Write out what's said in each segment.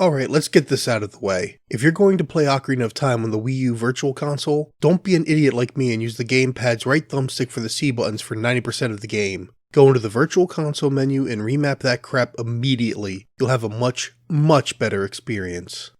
Alright, let's get this out of the way. If you're going to play Ocarina of Time on the Wii U Virtual Console, don't be an idiot like me and use the gamepad's right thumbstick for the C buttons for 90% of the game. Go into the Virtual Console menu and remap that crap immediately. You'll have a much, much better experience.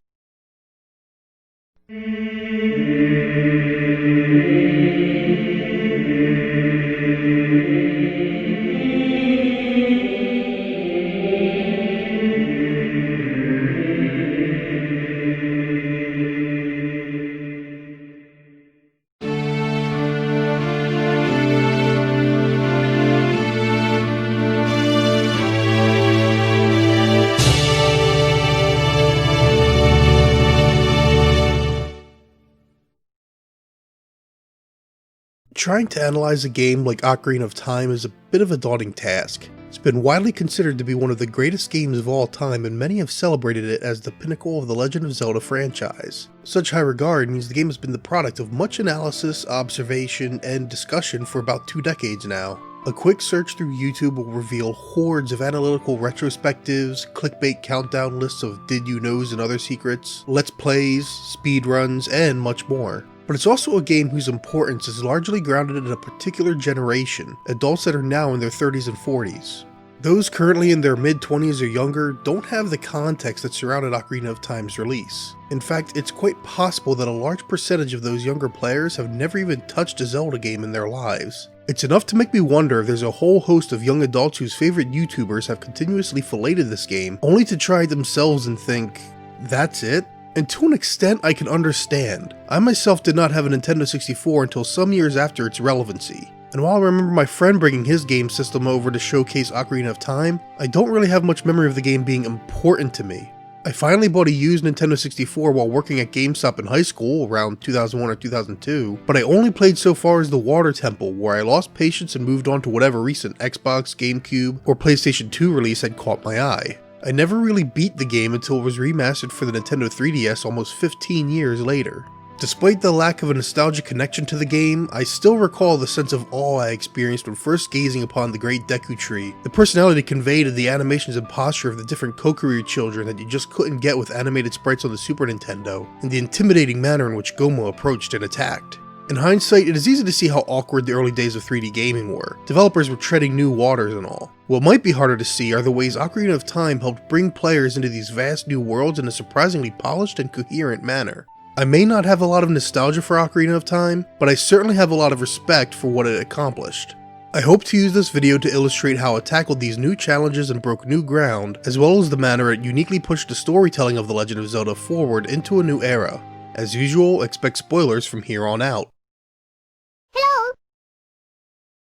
Trying to analyze a game like Ocarina of Time is a bit of a daunting task. It's been widely considered to be one of the greatest games of all time, and many have celebrated it as the pinnacle of the Legend of Zelda franchise. Such high regard means the game has been the product of much analysis, observation, and discussion for about 2 decades now. A quick search through YouTube will reveal hordes of analytical retrospectives, clickbait countdown lists of did you knows and other secrets, let's plays, speedruns, and much more. But it's also a game whose importance is largely grounded in a particular generation, adults that are now in their 30s and 40s. Those currently in their mid-20s or younger don't have the context that surrounded Ocarina of Time's release. In fact, it's quite possible that a large percentage of those younger players have never even touched a Zelda game in their lives. It's enough to make me wonder if there's a whole host of young adults whose favorite YouTubers have continuously filleted this game, only to try it themselves and think, that's it? And to an extent, I can understand. I myself did not have a Nintendo 64 until some years after its relevancy. And while I remember my friend bringing his game system over to showcase Ocarina of Time, I don't really have much memory of the game being important to me. I finally bought a used Nintendo 64 while working at GameStop in high school around 2001 or 2002, but I only played so far as the Water Temple, where I lost patience and moved on to whatever recent Xbox, GameCube, or PlayStation 2 release had caught my eye. I never really beat the game until it was remastered for the Nintendo 3DS almost 15 years later. Despite the lack of a nostalgic connection to the game, I still recall the sense of awe I experienced when first gazing upon the Great Deku Tree, the personality conveyed in the animations and posture of the different Kokoryu children that you just couldn't get with animated sprites on the Super Nintendo, and the intimidating manner in which Gohma approached and attacked. In hindsight, it is easy to see how awkward the early days of 3D gaming were. Developers were treading new waters and all. What might be harder to see are the ways Ocarina of Time helped bring players into these vast new worlds in a surprisingly polished and coherent manner. I may not have a lot of nostalgia for Ocarina of Time, but I certainly have a lot of respect for what it accomplished. I hope to use this video to illustrate how it tackled these new challenges and broke new ground, as well as the manner it uniquely pushed the storytelling of The Legend of Zelda forward into a new era. As usual, expect spoilers from here on out.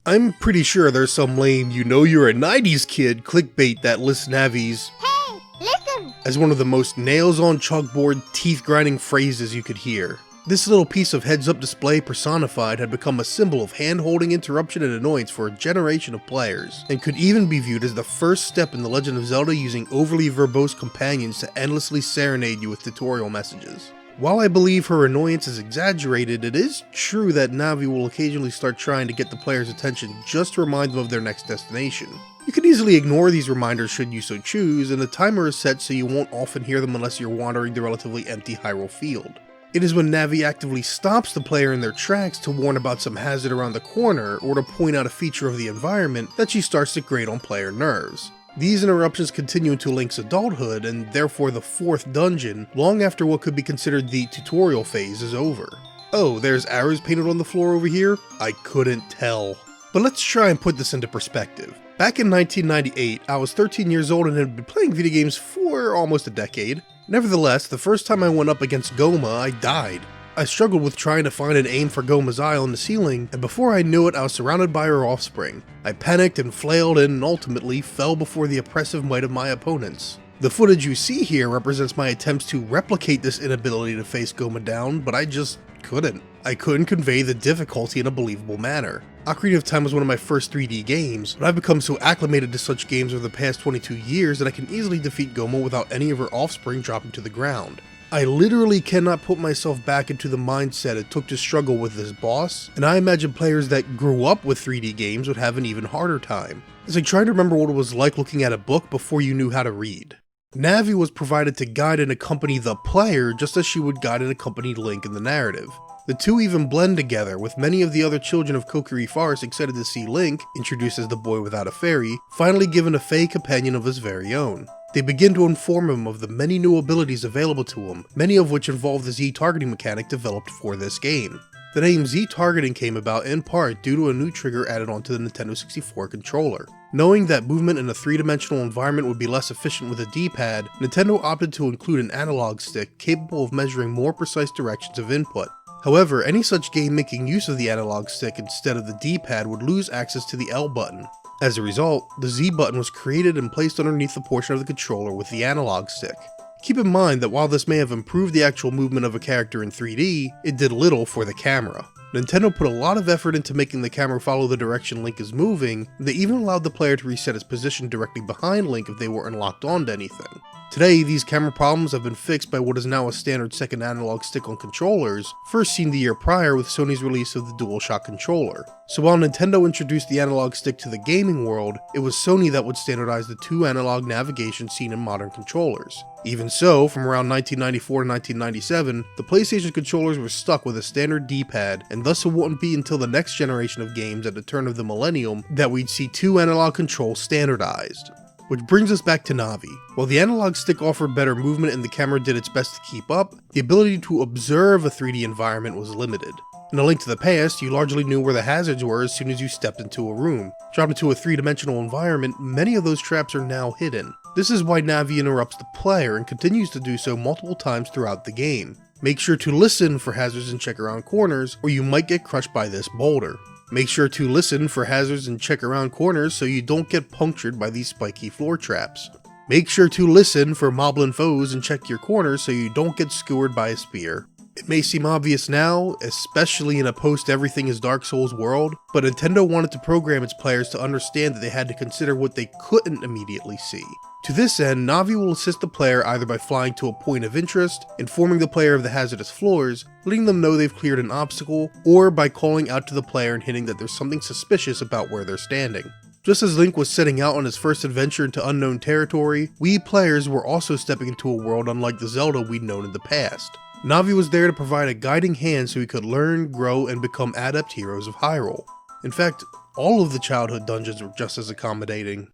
I'm pretty sure there's some lame you know you're a 90s kid clickbait that lists Navi's "Hey, listen!" as one of the most nails on chalkboard, teeth grinding phrases you could hear. This little piece of heads-up display personified had become a symbol of hand-holding interruption and annoyance for a generation of players, and could even be viewed as the first step in The Legend of Zelda using overly verbose companions to endlessly serenade you with tutorial messages. While I believe her annoyance is exaggerated, it is true that Navi will occasionally start trying to get the player's attention just to remind them of their next destination. You can easily ignore these reminders should you so choose, and the timer is set so you won't often hear them unless you're wandering the relatively empty Hyrule field. It is when Navi actively stops the player in their tracks to warn about some hazard around the corner or to point out a feature of the environment that she starts to grate on player nerves. These interruptions continue into Link's adulthood, and therefore the 4th dungeon, long after what could be considered the tutorial phase is over. Oh, there's arrows painted on the floor over here? I couldn't tell. But let's try and put this into perspective. Back in 1998, I was 13 years old and had been playing video games for almost a decade. Nevertheless, the first time I went up against Gohma, I died. I struggled with trying to find an aim for Gohma's eye on the ceiling, and before I knew it, I was surrounded by her offspring. I panicked and flailed and ultimately fell before the oppressive might of my opponents. The footage you see here represents my attempts to replicate this inability to face Gohma down, but I just couldn't. I couldn't convey the difficulty in a believable manner. Ocarina of Time was one of my first 3D games, but I've become so acclimated to such games over the past 22 years that I can easily defeat Gohma without any of her offspring dropping to the ground. I literally cannot put myself back into the mindset it took to struggle with this boss, and I imagine players that grew up with 3D games would have an even harder time. It's like trying to remember what it was like looking at a book before you knew how to read. Navi was provided to guide and accompany the player just as she would guide and accompany Link in the narrative. The two even blend together, with many of the other children of Kokiri Forest excited to see Link, introduced as the boy without a fairy, finally given a Fey companion of his very own. They begin to inform him of the many new abilities available to him, many of which involve the Z-targeting mechanic developed for this game. The name Z-targeting came about in part due to a new trigger added onto the Nintendo 64 controller. Knowing that movement in a three-dimensional environment would be less efficient with a D-pad, Nintendo opted to include an analog stick capable of measuring more precise directions of input. However, any such game making use of the analog stick instead of the D-pad would lose access to the L button. As a result, the Z button was created and placed underneath the portion of the controller with the analog stick. Keep in mind that while this may have improved the actual movement of a character in 3D, it did little for the camera. Nintendo put a lot of effort into making the camera follow the direction Link is moving, and they even allowed the player to reset its position directly behind Link if they weren't locked onto anything. Today, these camera problems have been fixed by what is now a standard second analog stick on controllers, first seen the year prior with Sony's release of the DualShock controller. So while Nintendo introduced the analog stick to the gaming world, it was Sony that would standardize the two analog navigation seen in modern controllers. Even so, from around 1994 to 1997, the PlayStation controllers were stuck with a standard D-pad, and thus it wouldn't be until the next generation of games at the turn of the millennium that we'd see two analog controls standardized. Which brings us back to Navi. While the analog stick offered better movement and the camera did its best to keep up, the ability to observe a 3D environment was limited. In A Link to the Past, you largely knew where the hazards were as soon as you stepped into a room. Dropped into a three-dimensional environment, many of those traps are now hidden. This is why Navi interrupts the player and continues to do so multiple times throughout the game. Make sure to listen for hazards and check around corners, or you might get crushed by this boulder. Make sure to listen for hazards and check around corners so you don't get punctured by these spiky floor traps. Make sure to listen for moblin foes and check your corners so you don't get skewered by a spear. It may seem obvious now, especially in a post-everything is Dark Souls world, but Nintendo wanted to program its players to understand that they had to consider what they couldn't immediately see. To this end, Navi will assist the player either by flying to a point of interest, informing the player of the hazardous floors, letting them know they've cleared an obstacle, or by calling out to the player and hinting that there's something suspicious about where they're standing. Just as Link was setting out on his first adventure into unknown territory, we players were also stepping into a world unlike the Zelda we'd known in the past. Navi was there to provide a guiding hand so he could learn, grow, and become adept heroes of Hyrule. In fact, all of the childhood dungeons were just as accommodating.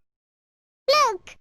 Look!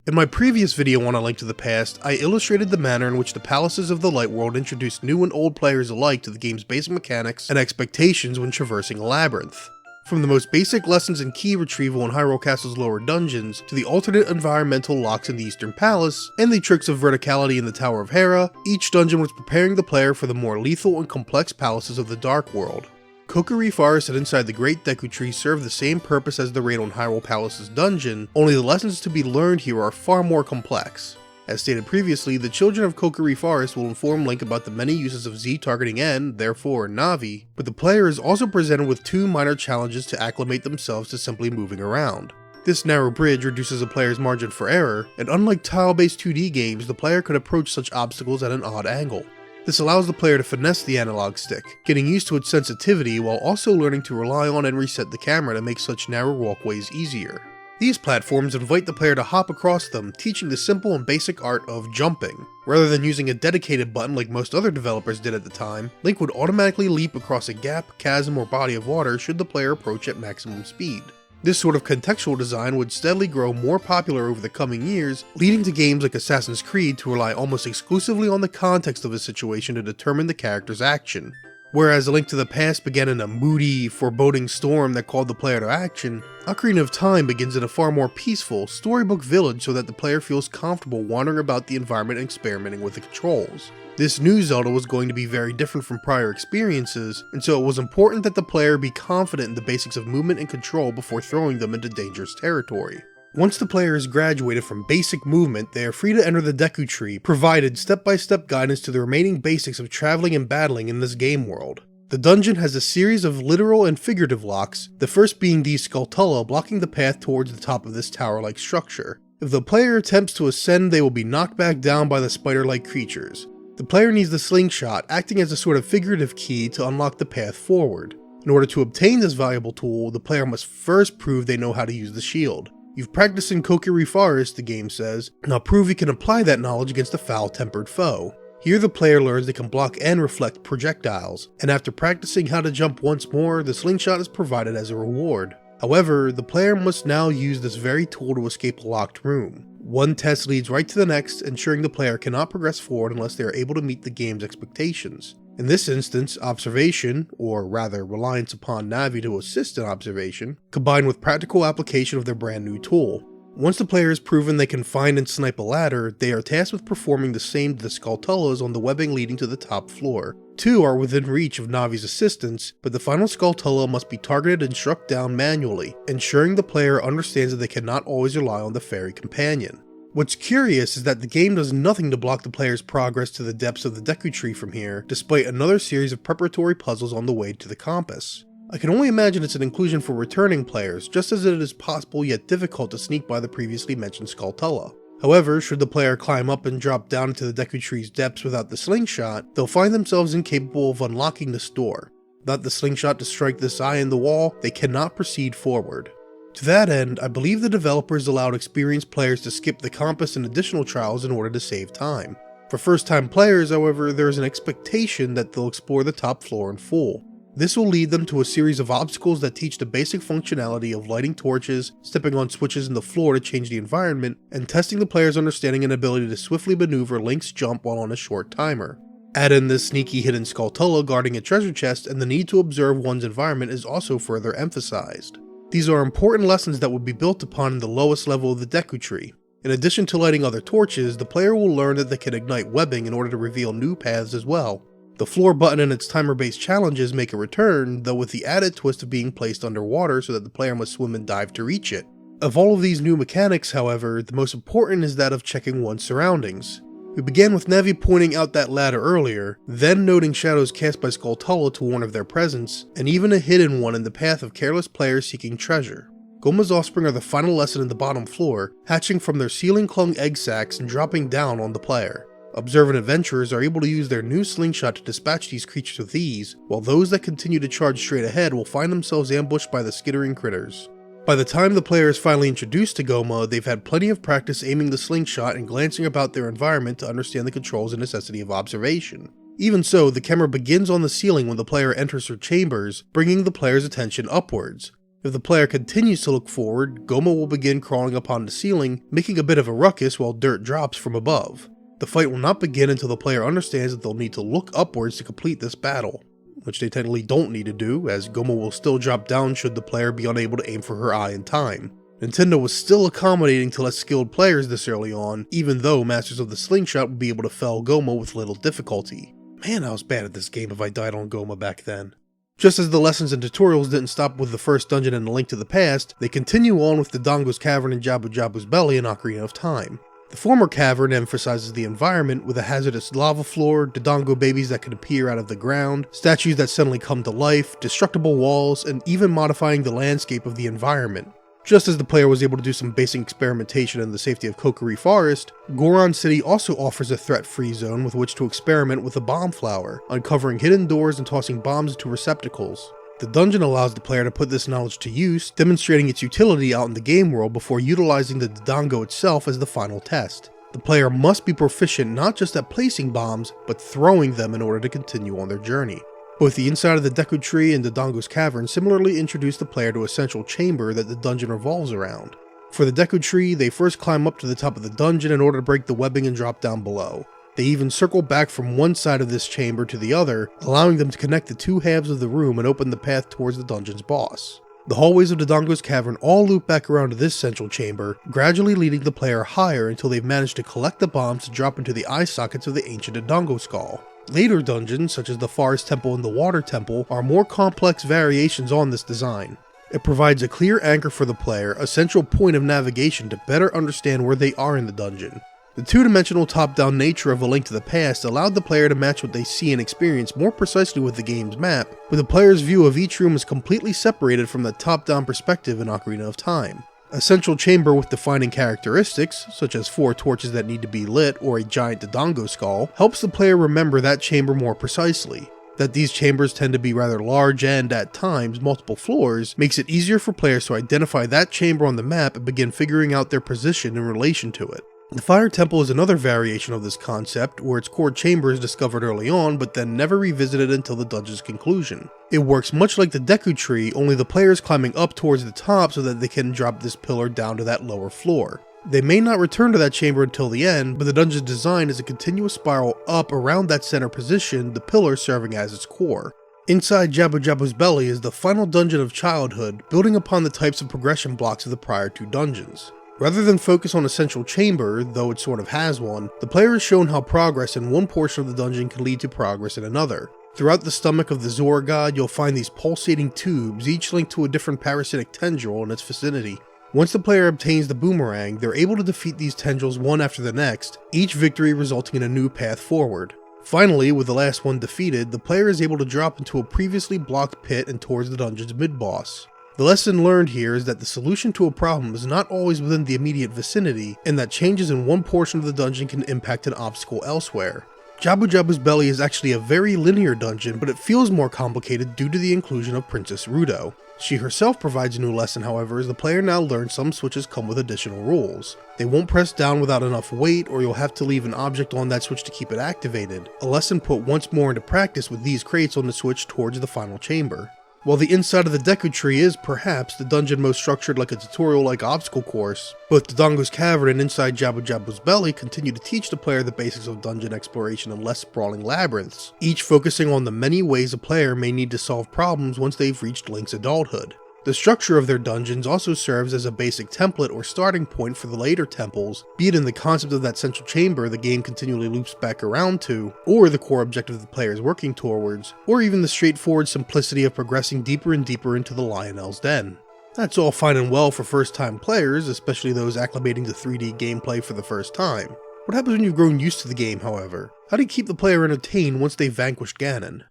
In my previous video on A Link to the Past, I illustrated the manner in which the palaces of the Light World introduced new and old players alike to the game's basic mechanics and expectations when traversing a labyrinth. From the most basic lessons in key retrieval in Hyrule Castle's lower dungeons, to the alternate environmental locks in the Eastern Palace, and the tricks of verticality in the Tower of Hera, each dungeon was preparing the player for the more lethal and complex palaces of the Dark World. Kokiri Forest and inside the Great Deku Tree serve the same purpose as the raid on Hyrule Palace's dungeon, only the lessons to be learned here are far more complex. As stated previously, the children of Kokiri Forest will inform Link about the many uses of Z-targeting and, therefore, Navi, but the player is also presented with two minor challenges to acclimate themselves to simply moving around. This narrow bridge reduces a player's margin for error, and unlike tile-based 2D games, the player could approach such obstacles at an odd angle. This allows the player to finesse the analog stick, getting used to its sensitivity while also learning to rely on and reset the camera to make such narrow walkways easier. These platforms invite the player to hop across them, teaching the simple and basic art of jumping. Rather than using a dedicated button like most other developers did at the time, Link would automatically leap across a gap, chasm, or body of water should the player approach at maximum speed. This sort of contextual design would steadily grow more popular over the coming years, leading to games like Assassin's Creed to rely almost exclusively on the context of a situation to determine the character's action. Whereas A Link to the Past began in a moody, foreboding storm that called the player to action, Ocarina of Time begins in a far more peaceful, storybook village so that the player feels comfortable wandering about the environment and experimenting with the controls. This new Zelda was going to be very different from prior experiences, and so it was important that the player be confident in the basics of movement and control before throwing them into dangerous territory. Once the player has graduated from basic movement, they are free to enter the Deku Tree, provided step-by-step guidance to the remaining basics of traveling and battling in this game world. The dungeon has a series of literal and figurative locks, the first being the Skulltula blocking the path towards the top of this tower-like structure. If the player attempts to ascend, they will be knocked back down by the spider-like creatures. The player needs the slingshot, acting as a sort of figurative key to unlock the path forward. In order to obtain this valuable tool, the player must first prove they know how to use the shield. You've practiced in Kokiri Forest, the game says, now prove you can apply that knowledge against a foul-tempered foe. Here the player learns they can block and reflect projectiles, and after practicing how to jump once more, the slingshot is provided as a reward. However, the player must now use this very tool to escape a locked room. One test leads right to the next, ensuring the player cannot progress forward unless they are able to meet the game's expectations. In this instance, observation, or rather reliance upon Navi to assist in observation, combined with practical application of their brand new tool. Once the player has proven they can find and snipe a ladder, they are tasked with performing the same to the Skulltulas on the webbing leading to the top floor. 2 are within reach of Navi's assistance, but the final Skulltula must be targeted and struck down manually, ensuring the player understands that they cannot always rely on the fairy companion. What's curious is that the game does nothing to block the player's progress to the depths of the Deku Tree from here, despite another series of preparatory puzzles on the way to the compass. I can only imagine it's an inclusion for returning players, just as it is possible yet difficult to sneak by the previously mentioned Skulltula. However, should the player climb up and drop down into the Deku Tree's depths without the slingshot, they'll find themselves incapable of unlocking this door. Without the slingshot to strike this eye in the wall, they cannot proceed forward. To that end, I believe the developers allowed experienced players to skip the compass and additional trials in order to save time. For first-time players, however, there is an expectation that they'll explore the top floor in full. This will lead them to a series of obstacles that teach the basic functionality of lighting torches, stepping on switches in the floor to change the environment, and testing the player's understanding and ability to swiftly maneuver Link's jump while on a short timer. Add in this sneaky hidden Skulltula guarding a treasure chest, and the need to observe one's environment is also further emphasized. These are important lessons that will be built upon in the lowest level of the Deku Tree. In addition to lighting other torches, the player will learn that they can ignite webbing in order to reveal new paths as well. The floor button and its timer-based challenges make a return, though with the added twist of being placed underwater so that the player must swim and dive to reach it. Of all of these new mechanics, however, the most important is that of checking one's surroundings. We began with Navi pointing out that ladder earlier, then noting shadows cast by Skulltula to warn of their presence, and even a hidden one in the path of careless players seeking treasure. Gohma's offspring are the final lesson in the bottom floor, hatching from their ceiling-clung egg sacs and dropping down on the player. Observant adventurers are able to use their new slingshot to dispatch these creatures with ease, while those that continue to charge straight ahead will find themselves ambushed by the skittering critters. By the time the player is finally introduced to Gohma, they've had plenty of practice aiming the slingshot and glancing about their environment to understand the controls and necessity of observation. Even so, the camera begins on the ceiling when the player enters her chambers, bringing the player's attention upwards. If the player continues to look forward, Gohma will begin crawling upon the ceiling, making a bit of a ruckus while dirt drops from above. The fight will not begin until the player understands that they'll need to look upwards to complete this battle, which they technically don't need to do, as Gohma will still drop down should the player be unable to aim for her eye in time. Nintendo was still accommodating to less skilled players this early on, even though Masters of the Slingshot would be able to fell Gohma with little difficulty. Man, I was bad at this game if I died on Gohma back then. Just as the lessons and tutorials didn't stop with the first dungeon and A Link to the Past, they continue on with Dodongo's Cavern and Jabu Jabu's Belly in Ocarina of Time. The former cavern emphasizes the environment with a hazardous lava floor, Dodongo babies that can appear out of the ground, statues that suddenly come to life, destructible walls, and even modifying the landscape of the environment. Just as the player was able to do some basic experimentation in the safety of Kokiri Forest, Goron City also offers a threat-free zone with which to experiment with a bomb flower, uncovering hidden doors and tossing bombs into receptacles. The dungeon allows the player to put this knowledge to use, demonstrating its utility out in the game world before utilizing the Dodongo itself as the final test. The player must be proficient not just at placing bombs, but throwing them in order to continue on their journey. Both the inside of the Deku Tree and Dodongo's Cavern similarly introduce the player to a central chamber that the dungeon revolves around. For the Deku Tree, they first climb up to the top of the dungeon in order to break the webbing and drop down below. They even circle back from one side of this chamber to the other, allowing them to connect the two halves of the room and open the path towards the dungeon's boss. The hallways of Dodongo's Cavern all loop back around to this central chamber, gradually leading the player higher until they've managed to collect the bombs to drop into the eye sockets of the ancient Dodongo skull. Later dungeons, such as the Forest Temple and the Water Temple, are more complex variations on this design. It provides a clear anchor for the player, a central point of navigation to better understand where they are in the dungeon. The two-dimensional top-down nature of A Link to the Past allowed the player to match what they see and experience more precisely with the game's map, but the player's view of each room is completely separated from the top-down perspective in Ocarina of Time. A central chamber with defining characteristics, such as 4 torches that need to be lit or a giant Dodongo skull, helps the player remember that chamber more precisely. That these chambers tend to be rather large and, at times, multiple floors, makes it easier for players to identify that chamber on the map and begin figuring out their position in relation to it. The Fire Temple is another variation of this concept, where its core chamber is discovered early on, but then never revisited until the dungeon's conclusion. It works much like the Deku Tree, only the player is climbing up towards the top so that they can drop this pillar down to that lower floor. They may not return to that chamber until the end, but the dungeon's design is a continuous spiral up around that center position, the pillar serving as its core. Inside Jabu Jabu's belly is the final dungeon of childhood, building upon the types of progression blocks of the prior two dungeons. Rather than focus on a central chamber, though it sort of has one, the player is shown how progress in one portion of the dungeon can lead to progress in another. Throughout the stomach of the Zora god, you'll find these pulsating tubes, each linked to a different parasitic tendril in its vicinity. Once the player obtains the boomerang, they're able to defeat these tendrils one after the next, each victory resulting in a new path forward. Finally, with the last one defeated, the player is able to drop into a previously blocked pit and towards the dungeon's mid-boss. The lesson learned here is that the solution to a problem is not always within the immediate vicinity, and that changes in one portion of the dungeon can impact an obstacle elsewhere. Jabu Jabu's belly is actually a very linear dungeon, but it feels more complicated due to the inclusion of Princess Ruto. She herself provides a new lesson, however, as the player now learns some switches come with additional rules. They won't press down without enough weight, or you'll have to leave an object on that switch to keep it activated, a lesson put once more into practice with these crates on the switch towards the final chamber. While the inside of the Deku Tree is, perhaps, the dungeon most structured like a tutorial-like obstacle course, both Dodongo's Cavern and inside Jabu Jabu's belly continue to teach the player the basics of dungeon exploration in less sprawling labyrinths, each focusing on the many ways a player may need to solve problems once they've reached Link's adulthood. The structure of their dungeons also serves as a basic template or starting point for the later temples, be it in the concept of that central chamber the game continually loops back around to, or the core objective the player is working towards, or even the straightforward simplicity of progressing deeper and deeper into the Lionel's Den. That's all fine and well for first-time players, especially those acclimating to 3D gameplay for the first time. What happens when you've grown used to the game, however? How do you keep the player entertained once they've vanquished Ganon?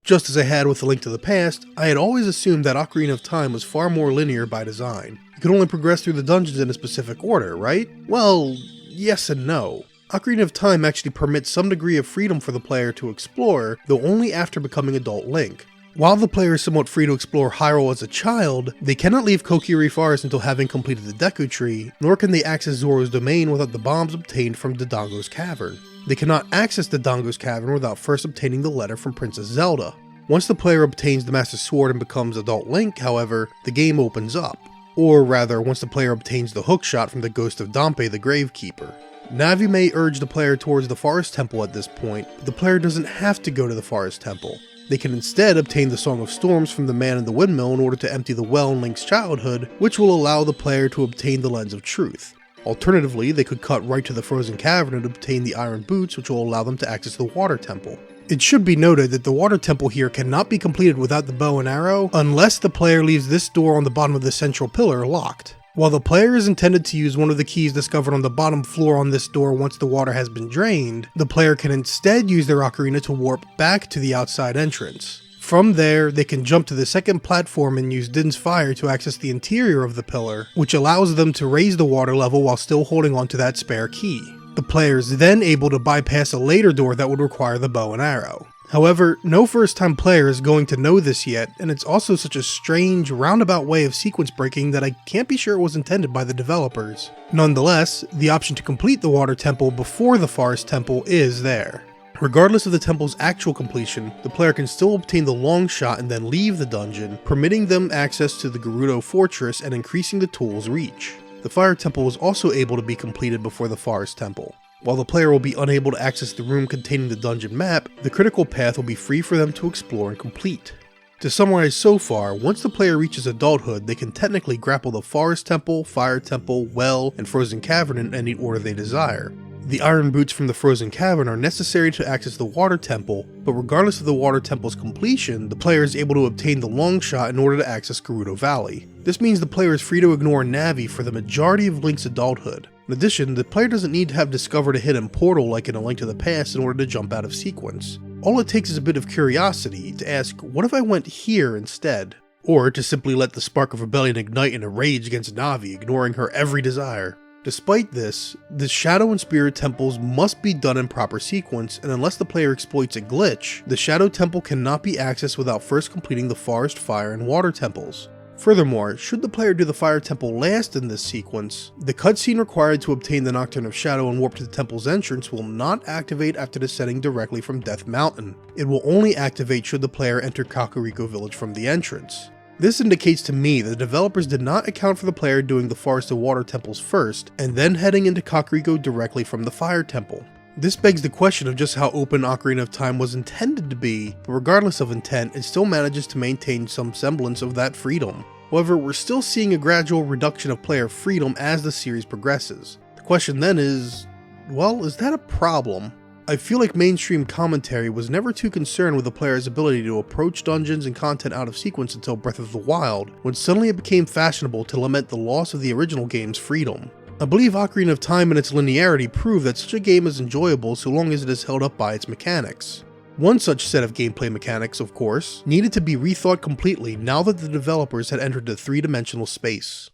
Just as I had with A Link to the Past, I had always assumed that Ocarina of Time was far more linear by design. You could only progress through the dungeons in a specific order, right? Well, yes and no. Ocarina of Time actually permits some degree of freedom for the player to explore, though only after becoming adult Link. While the player is somewhat free to explore Hyrule as a child, they cannot leave Kokiri Forest until having completed the Deku Tree, nor can they access Zora's domain without the bombs obtained from Dodongo's Cavern. They cannot access Dodongo's Cavern without first obtaining the letter from Princess Zelda. Once the player obtains the Master Sword and becomes adult Link, however, the game opens up. Or rather, once the player obtains the hookshot from the ghost of Dampé the Gravekeeper. Navi may urge the player towards the Forest Temple at this point, but the player doesn't have to go to the Forest Temple. They can instead obtain the Song of Storms from the Man in the Windmill in order to empty the well in Link's childhood, which will allow the player to obtain the Lens of Truth. Alternatively, they could cut right to the Frozen Cavern and obtain the Iron Boots, which will allow them to access the Water Temple. It should be noted that the Water Temple here cannot be completed without the bow and arrow, unless the player leaves this door on the bottom of the central pillar locked. While the player is intended to use one of the keys discovered on the bottom floor on this door once the water has been drained, the player can instead use their ocarina to warp back to the outside entrance. From there, they can jump to the second platform and use Din's Fire to access the interior of the pillar, which allows them to raise the water level while still holding onto that spare key. The player is then able to bypass a later door that would require the bow and arrow. However, no first-time player is going to know this yet, and it's also such a strange, roundabout way of sequence breaking that I can't be sure it was intended by the developers. Nonetheless, the option to complete the Water Temple before the Forest Temple is there. Regardless of the temple's actual completion, the player can still obtain the long shot and then leave the dungeon, permitting them access to the Gerudo Fortress and increasing the tool's reach. The Fire Temple is also able to be completed before the Forest Temple. While the player will be unable to access the room containing the dungeon map, the critical path will be free for them to explore and complete. To summarize so far, once the player reaches adulthood, they can technically grapple the Forest Temple, Fire Temple, Well, and Frozen Cavern in any order they desire. The Iron Boots from the Frozen Cavern are necessary to access the Water Temple, but regardless of the Water Temple's completion, the player is able to obtain the Long Shot in order to access Gerudo Valley. This means the player is free to ignore Navi for the majority of Link's adulthood. In addition, the player doesn't need to have discovered a hidden portal like in A Link to the Past in order to jump out of sequence. All it takes is a bit of curiosity to ask, what if I went here instead? Or to simply let the spark of rebellion ignite in a rage against Navi, ignoring her every desire. Despite this, the Shadow and Spirit temples must be done in proper sequence, and unless the player exploits a glitch, the Shadow Temple cannot be accessed without first completing the Forest, Fire, and Water temples. Furthermore, should the player do the Fire Temple last in this sequence, the cutscene required to obtain the Nocturne of Shadow and warp to the temple's entrance will not activate after descending directly from Death Mountain. It will only activate should the player enter Kakariko Village from the entrance. This indicates to me that the developers did not account for the player doing the Forest and Water temples first, and then heading into Kakariko directly from the Fire Temple. This begs the question of just how open Ocarina of Time was intended to be, but regardless of intent, it still manages to maintain some semblance of that freedom. However, we're still seeing a gradual reduction of player freedom as the series progresses. The question then is, well, is that a problem? I feel like mainstream commentary was never too concerned with the player's ability to approach dungeons and content out of sequence until Breath of the Wild, when suddenly it became fashionable to lament the loss of the original game's freedom. I believe Ocarina of Time and its linearity prove that such a game is enjoyable so long as it is held up by its mechanics. One such set of gameplay mechanics, of course, needed to be rethought completely now that the developers had entered the three-dimensional space.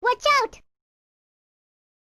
Watch out!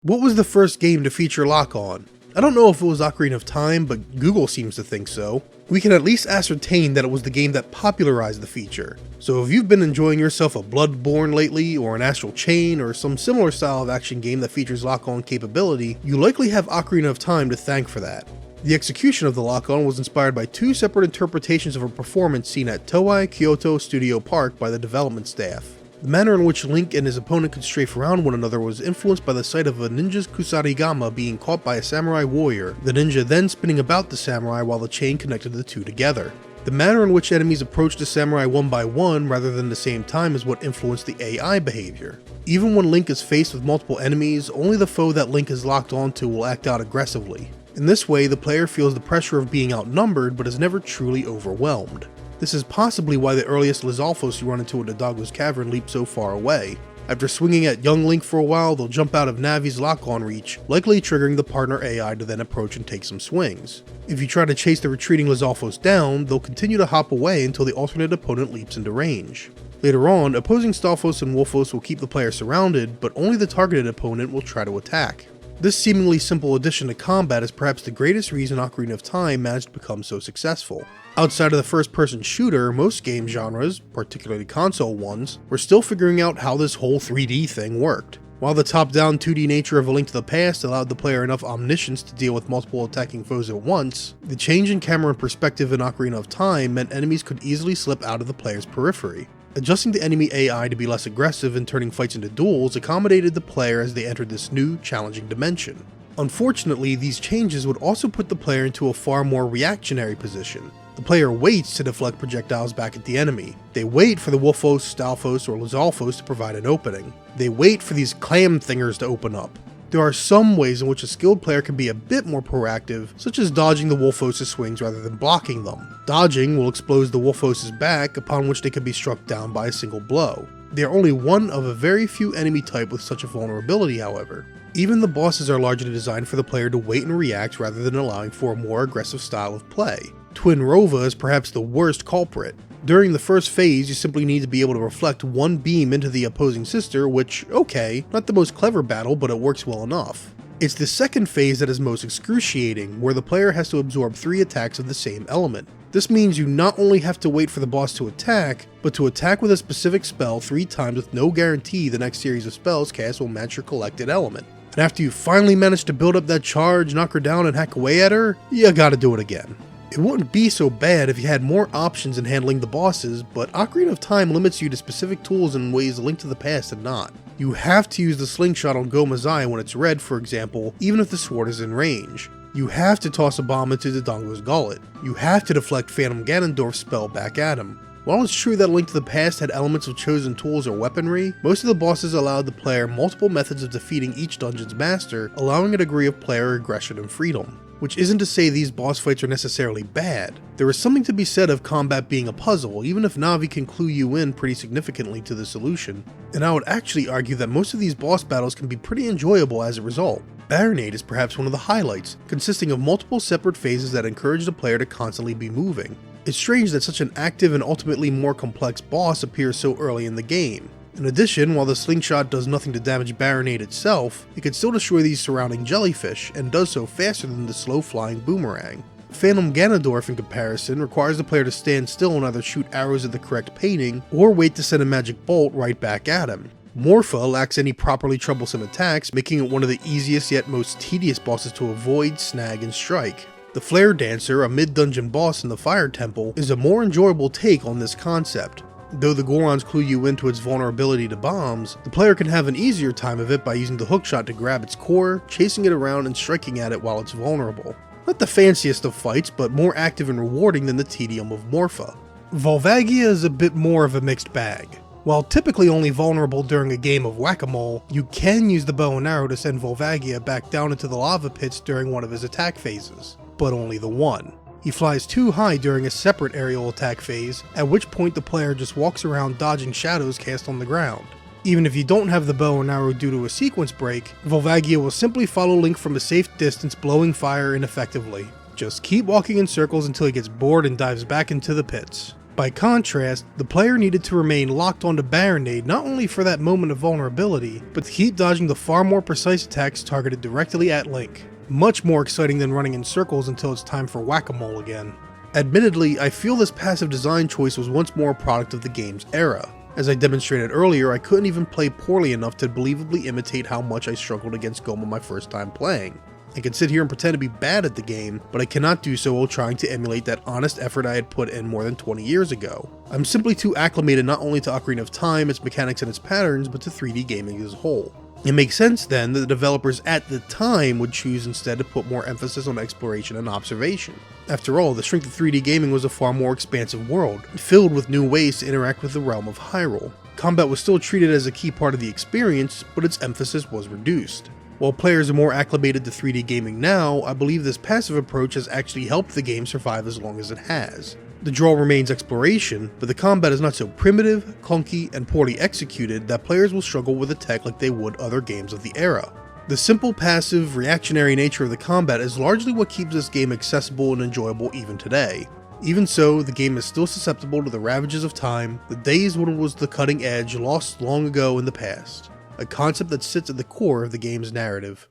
What was the first game to feature lock-on? I don't know if it was Ocarina of Time, but Google seems to think so. We can at least ascertain that it was the game that popularized the feature. So if you've been enjoying yourself a Bloodborne lately, or an Astral Chain, or some similar style of action game that features lock-on capability, you likely have Ocarina of Time to thank for that. The execution of the lock-on was inspired by two separate interpretations of a performance seen at Toei Kyoto Studio Park by the development staff. The manner in which Link and his opponent could strafe around one another was influenced by the sight of a ninja's kusarigama being caught by a samurai warrior, the ninja then spinning about the samurai while the chain connected the two together. The manner in which enemies approached the samurai one by one rather than the same time is what influenced the AI behavior. Even when Link is faced with multiple enemies, only the foe that Link is locked onto will act out aggressively. In this way, the player feels the pressure of being outnumbered but is never truly overwhelmed. This is possibly why the earliest Lizalfos you run into at Dodongo's Cavern leap so far away. After swinging at young Link for a while, they'll jump out of Navi's lock-on reach, likely triggering the partner AI to then approach and take some swings. If you try to chase the retreating Lizalfos down, they'll continue to hop away until the alternate opponent leaps into range. Later on, opposing Stalfos and Wolfos will keep the player surrounded, but only the targeted opponent will try to attack. This seemingly simple addition to combat is perhaps the greatest reason Ocarina of Time managed to become so successful. Outside of the first-person shooter, most game genres, particularly console ones, were still figuring out how this whole 3D thing worked. While the top-down 2D nature of A Link to the Past allowed the player enough omniscience to deal with multiple attacking foes at once, the change in camera and perspective in Ocarina of Time meant enemies could easily slip out of the player's periphery. Adjusting the enemy AI to be less aggressive and turning fights into duels accommodated the player as they entered this new, challenging dimension. Unfortunately, these changes would also put the player into a far more reactionary position. The player waits to deflect projectiles back at the enemy. They wait for the Wolfos, Stalfos, or Lizalfos to provide an opening. They wait for these clam thingers to open up. There are some ways in which a skilled player can be a bit more proactive, such as dodging the Wolfos' swings rather than blocking them. Dodging will expose the Wolfos' back, upon which they can be struck down by a single blow. They are only one of a very few enemy type with such a vulnerability, however. Even the bosses are largely designed for the player to wait and react rather than allowing for a more aggressive style of play. Twin Rova is perhaps the worst culprit. During the first phase, you simply need to be able to reflect one beam into the opposing sister, which, okay, not the most clever battle, but it works well enough. It's the second phase that is most excruciating, where the player has to absorb 3 attacks of the same element. This means you not only have to wait for the boss to attack, but to attack with a specific spell 3 times with no guarantee the next series of spells cast will match your collected element. And after you finally manage to build up that charge, knock her down, and hack away at her, you gotta do it again. It wouldn't be so bad if you had more options in handling the bosses, but Ocarina of Time limits you to specific tools in ways A Link to the Past did not. You have to use the slingshot on Gohma's eye when it's red, for example, even if the sword is in range. You have to toss a bomb into Dodongo's gullet. You have to deflect Phantom Ganondorf's spell back at him. While it's true that Link to the Past had elements of chosen tools or weaponry, most of the bosses allowed the player multiple methods of defeating each dungeon's master, allowing a degree of player aggression and freedom. Which isn't to say these boss fights are necessarily bad. There is something to be said of combat being a puzzle, even if Navi can clue you in pretty significantly to the solution. And I would actually argue that most of these boss battles can be pretty enjoyable as a result. Baronade is perhaps one of the highlights, consisting of multiple separate phases that encourage the player to constantly be moving. It's strange that such an active and ultimately more complex boss appears so early in the game. In addition, while the slingshot does nothing to damage Baronade itself, it can still destroy these surrounding jellyfish, and does so faster than the slow-flying boomerang. Phantom Ganondorf, in comparison, requires the player to stand still and either shoot arrows at the correct painting, or wait to send a magic bolt right back at him. Morpha lacks any properly troublesome attacks, making it one of the easiest yet most tedious bosses to avoid, snag, and strike. The Flare Dancer, a mid-dungeon boss in the Fire Temple, is a more enjoyable take on this concept. Though the Gorons clue you into its vulnerability to bombs, the player can have an easier time of it by using the hookshot to grab its core, chasing it around and striking at it while it's vulnerable. Not the fanciest of fights, but more active and rewarding than the tedium of Morpha. Volvagia is a bit more of a mixed bag. While typically only vulnerable during a game of whack-a-mole, you can use the bow and arrow to send Volvagia back down into the lava pits during one of his attack phases, but only the one. He flies too high during a separate aerial attack phase, at which point the player just walks around dodging shadows cast on the ground. Even if you don't have the bow and arrow due to a sequence break, Volvagia will simply follow Link from a safe distance, blowing fire ineffectively. Just keep walking in circles until he gets bored and dives back into the pits. By contrast, the player needed to remain locked onto Baronade not only for that moment of vulnerability, but to keep dodging the far more precise attacks targeted directly at Link. Much more exciting than running in circles until it's time for whack-a-mole again. Admittedly, I feel this passive design choice was once more a product of the game's era. As I demonstrated earlier, I couldn't even play poorly enough to believably imitate how much I struggled against Gohma my first time playing. I can sit here and pretend to be bad at the game, but I cannot do so while trying to emulate that honest effort I had put in more than 20 years ago. I'm simply too acclimated not only to Ocarina of Time, its mechanics and its patterns, but to 3D gaming as a whole. It makes sense then that the developers at the time would choose instead to put more emphasis on exploration and observation. After all, the strength of 3D gaming was a far more expansive world, filled with new ways to interact with the realm of Hyrule. Combat was still treated as a key part of the experience, but its emphasis was reduced. While players are more acclimated to 3D gaming now, I believe this passive approach has actually helped the game survive as long as it has. The draw remains exploration, but the combat is not so primitive, clunky, and poorly executed that players will struggle with the tech like they would other games of the era. The simple, passive, reactionary nature of the combat is largely what keeps this game accessible and enjoyable even today. Even so, the game is still susceptible to the ravages of time, the days when it was the cutting edge lost long ago in the past. A concept that sits at the core of the game's narrative.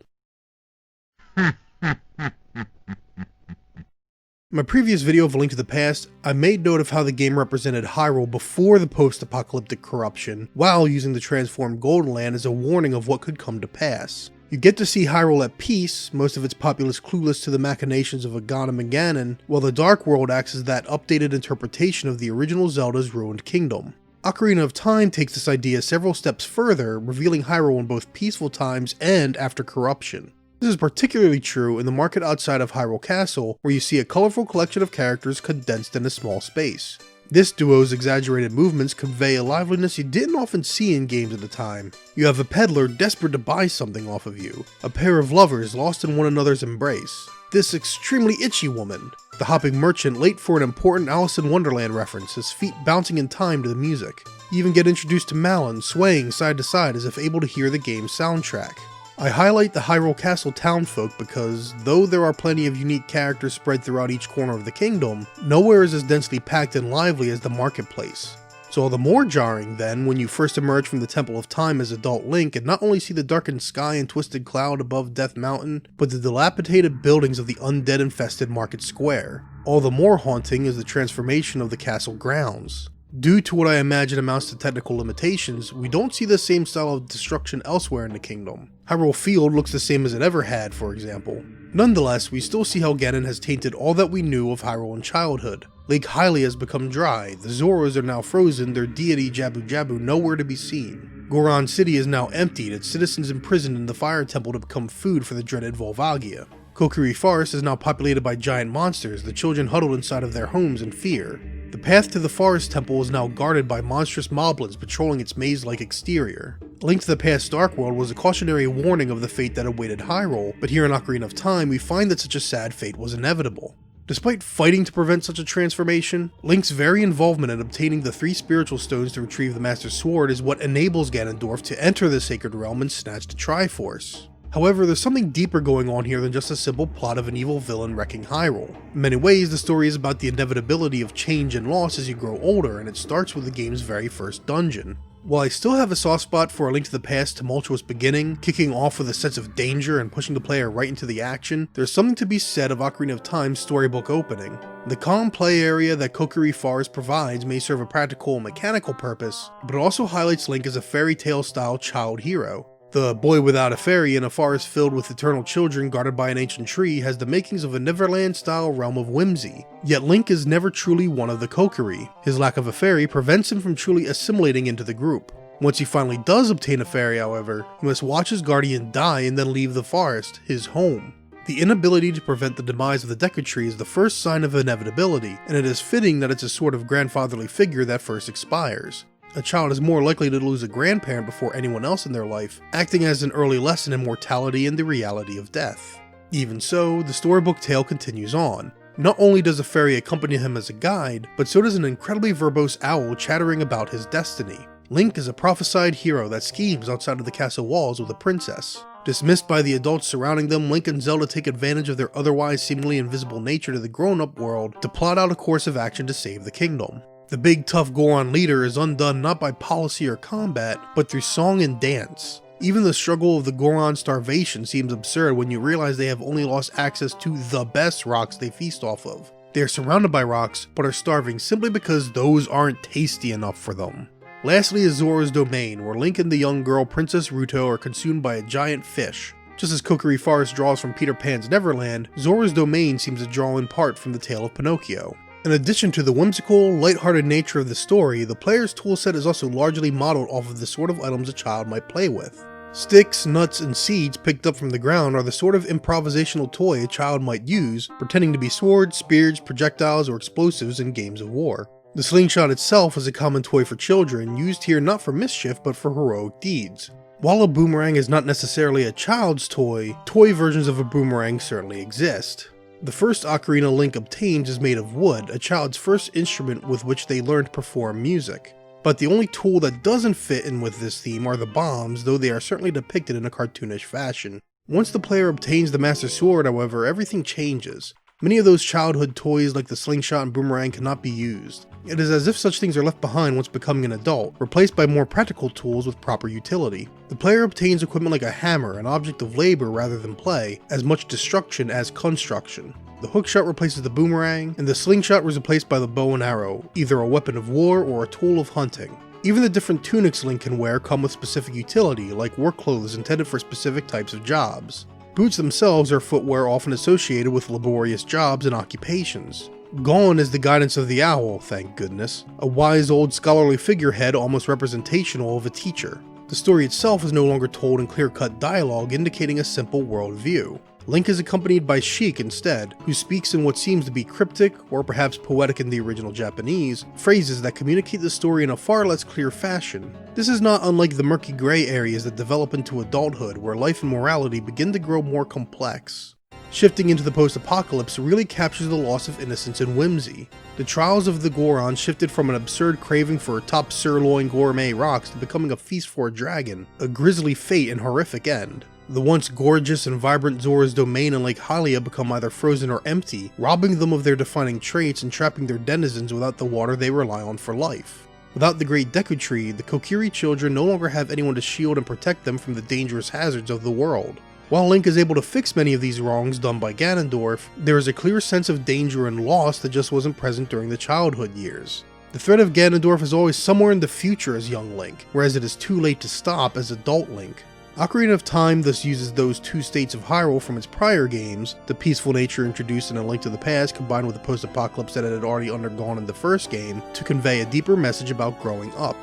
In my previous video of A Link to the Past, I made note of how the game represented Hyrule before the post-apocalyptic corruption, while using the transformed Golden Land as a warning of what could come to pass. You get to see Hyrule at peace, most of its populace clueless to the machinations of Ganon and Ganon, while the Dark World acts as that updated interpretation of the original Zelda's ruined kingdom. Ocarina of Time takes this idea several steps further, revealing Hyrule in both peaceful times and after corruption. This is particularly true in the market outside of Hyrule Castle, where you see a colorful collection of characters condensed in a small space. This duo's exaggerated movements convey a liveliness you didn't often see in games at the time. You have a peddler desperate to buy something off of you, a pair of lovers lost in one another's embrace, this extremely itchy woman, the hopping merchant late for an important Alice in Wonderland reference, his feet bouncing in time to the music. You even get introduced to Malon, swaying side to side as if able to hear the game's soundtrack. I highlight the Hyrule Castle townfolk because, though there are plenty of unique characters spread throughout each corner of the kingdom, nowhere is as densely packed and lively as the marketplace. So all the more jarring, then, when you first emerge from the Temple of Time as adult Link and not only see the darkened sky and twisted cloud above Death Mountain, but the dilapidated buildings of the undead-infested Market Square. All the more haunting is the transformation of the castle grounds. Due to what I imagine amounts to technical limitations, we don't see the same style of destruction elsewhere in the kingdom. Hyrule Field looks the same as it ever had, for example. Nonetheless, we still see how Ganon has tainted all that we knew of Hyrule in childhood. Lake Hylia has become dry, the Zoras are now frozen, their deity Jabu Jabu nowhere to be seen. Goron City is now emptied, its citizens imprisoned in the Fire Temple to become food for the dreaded Volvagia. Kokiri Forest is now populated by giant monsters, the children huddled inside of their homes in fear. The path to the Forest Temple is now guarded by monstrous moblins patrolling its maze-like exterior. A Link to the Past Dark World was a cautionary warning of the fate that awaited Hyrule, but here in Ocarina of Time we find that such a sad fate was inevitable. Despite fighting to prevent such a transformation, Link's very involvement in obtaining the 3 spiritual stones to retrieve the Master Sword is what enables Ganondorf to enter the Sacred Realm and snatch the Triforce. However, there's something deeper going on here than just a simple plot of an evil villain wrecking Hyrule. In many ways, the story is about the inevitability of change and loss as you grow older, and it starts with the game's very first dungeon. While I still have a soft spot for A Link to the Past's tumultuous beginning, kicking off with a sense of danger and pushing the player right into the action, there's something to be said of Ocarina of Time's storybook opening. The calm play area that Kokiri Forest provides may serve a practical and mechanical purpose, but it also highlights Link as a fairy tale style child hero. The boy without a fairy in a forest filled with eternal children guarded by an ancient tree has the makings of a Neverland-style realm of whimsy, yet Link is never truly one of the Kokiri. His lack of a fairy prevents him from truly assimilating into the group. Once he finally does obtain a fairy, however, he must watch his guardian die and then leave the forest, his home. The inability to prevent the demise of the Deku Tree is the first sign of inevitability, and it is fitting that it's a sort of grandfatherly figure that first expires. A child is more likely to lose a grandparent before anyone else in their life, acting as an early lesson in mortality and the reality of death. Even so, the storybook tale continues on. Not only does a fairy accompany him as a guide, but so does an incredibly verbose owl chattering about his destiny. Link is a prophesied hero that schemes outside of the castle walls with a princess. Dismissed by the adults surrounding them, Link and Zelda take advantage of their otherwise seemingly invisible nature to the grown-up world to plot out a course of action to save the kingdom. The big tough Goron leader is undone not by policy or combat, but through song and dance. Even the struggle of the Goron starvation seems absurd when you realize they have only lost access to the best rocks they feast off of. They are surrounded by rocks, but are starving simply because those aren't tasty enough for them. Lastly is Zora's Domain, where Link and the young girl Princess Ruto are consumed by a giant fish. Just as Kokiri Forest draws from Peter Pan's Neverland, Zora's Domain seems to draw in part from the tale of Pinocchio. In addition to the whimsical, lighthearted nature of the story, the player's toolset is also largely modeled off of the sort of items a child might play with. Sticks, nuts, and seeds picked up from the ground are the sort of improvisational toy a child might use, pretending to be swords, spears, projectiles, or explosives in games of war. The slingshot itself is a common toy for children, used here not for mischief but for heroic deeds. While a boomerang is not necessarily a child's toy, toy versions of a boomerang certainly exist. The first ocarina Link obtains is made of wood, a child's first instrument with which they learn to perform music. But the only tool that doesn't fit in with this theme are the bombs, though they are certainly depicted in a cartoonish fashion. Once the player obtains the Master Sword, however, everything changes. Many of those childhood toys like the slingshot and boomerang cannot be used. It is as if such things are left behind once becoming an adult, replaced by more practical tools with proper utility. The player obtains equipment like a hammer, an object of labor rather than play, as much destruction as construction. The hookshot replaces the boomerang, and the slingshot was replaced by the bow and arrow, either a weapon of war or a tool of hunting. Even the different tunics Link can wear come with specific utility, like work clothes intended for specific types of jobs. Boots themselves are footwear often associated with laborious jobs and occupations. Gone is the guidance of the owl, thank goodness, a wise old scholarly figurehead almost representational of a teacher. The story itself is no longer told in clear-cut dialogue indicating a simple worldview. Link is accompanied by Sheik instead, who speaks in what seems to be cryptic, or perhaps poetic in the original Japanese, phrases that communicate the story in a far less clear fashion. This is not unlike the murky gray areas that develop into adulthood, where life and morality begin to grow more complex. Shifting into the post-apocalypse really captures the loss of innocence and whimsy. The trials of the Goron shifted from an absurd craving for top sirloin gourmet rocks to becoming a feast for a dragon, a grisly fate and horrific end. The once gorgeous and vibrant Zora's Domain and Lake Hylia become either frozen or empty, robbing them of their defining traits and trapping their denizens without the water they rely on for life. Without the Great Deku Tree, the Kokiri children no longer have anyone to shield and protect them from the dangerous hazards of the world. While Link is able to fix many of these wrongs done by Ganondorf, there is a clear sense of danger and loss that just wasn't present during the childhood years. The threat of Ganondorf is always somewhere in the future as young Link, whereas it is too late to stop as adult Link. Ocarina of Time thus uses those two states of Hyrule from its prior games, the peaceful nature introduced in A Link to the Past combined with the post-apocalypse that it had already undergone in the first game, to convey a deeper message about growing up.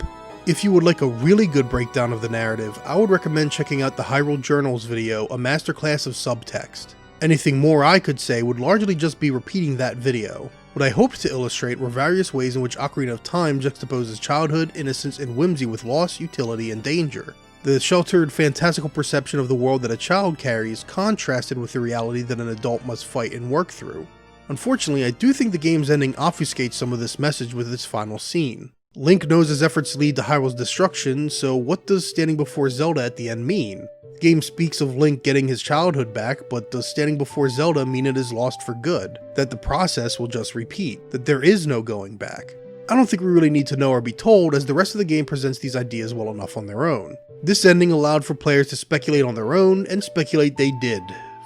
If you would like a really good breakdown of the narrative, I would recommend checking out the Hyrule Journals video, a masterclass of subtext. Anything more I could say would largely just be repeating that video. What I hoped to illustrate were various ways in which Ocarina of Time juxtaposes childhood, innocence, and whimsy with loss, utility, and danger. The sheltered, fantastical perception of the world that a child carries contrasted with the reality that an adult must fight and work through. Unfortunately, I do think the game's ending obfuscates some of this message with its final scene. Link knows his efforts lead to Hyrule's destruction, so what does standing before Zelda at the end mean? The game speaks of Link getting his childhood back, but does standing before Zelda mean it is lost for good? That the process will just repeat? That there is no going back? I don't think we really need to know or be told, as the rest of the game presents these ideas well enough on their own. This ending allowed for players to speculate on their own, and speculate they did,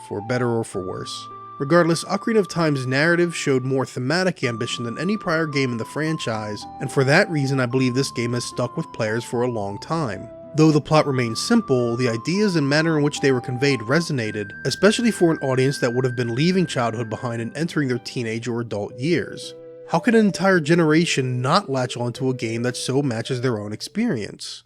for better or for worse. Regardless, Ocarina of Time's narrative showed more thematic ambition than any prior game in the franchise, and for that reason I believe this game has stuck with players for a long time. Though the plot remains simple, the ideas and manner in which they were conveyed resonated, especially for an audience that would have been leaving childhood behind and entering their teenage or adult years. How can an entire generation not latch onto a game that so matches their own experience?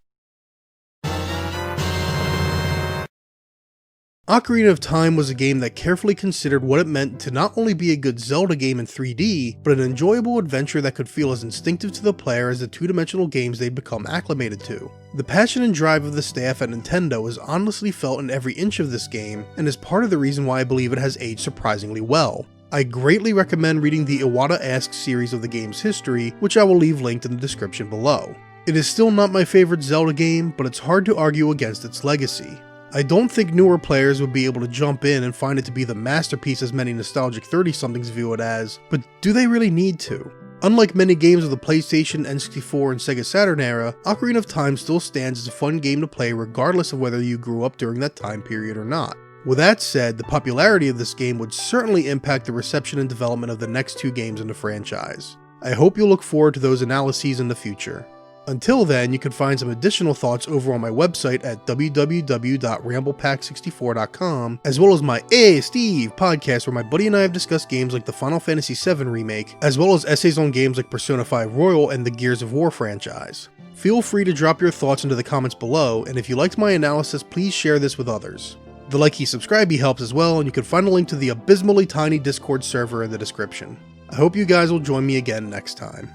Ocarina of Time was a game that carefully considered what it meant to not only be a good Zelda game in 3D, but an enjoyable adventure that could feel as instinctive to the player as the two-dimensional games they'd become acclimated to. The passion and drive of the staff at Nintendo is honestly felt in every inch of this game, and is part of the reason why I believe it has aged surprisingly well. I greatly recommend reading the Iwata Asks series of the game's history, which I will leave linked in the description below. It is still not my favorite Zelda game, but it's hard to argue against its legacy. I don't think newer players would be able to jump in and find it to be the masterpiece as many nostalgic 30-somethings view it as, but do they really need to? Unlike many games of the PlayStation, N64, and Sega Saturn era, Ocarina of Time still stands as a fun game to play regardless of whether you grew up during that time period or not. With that said, the popularity of this game would certainly impact the reception and development of the next two games in the franchise. I hope you'll look forward to those analyses in the future. Until then, you can find some additional thoughts over on my website at www.ramblepack64.com, as well as my Hey Steve podcast where my buddy and I have discussed games like the Final Fantasy VII Remake, as well as essays on games like Persona 5 Royal and the Gears of War franchise. Feel free to drop your thoughts into the comments below, and if you liked my analysis, please share this with others. The likey subscribey helps as well, and you can find a link to the abysmally tiny Discord server in the description. I hope you guys will join me again next time.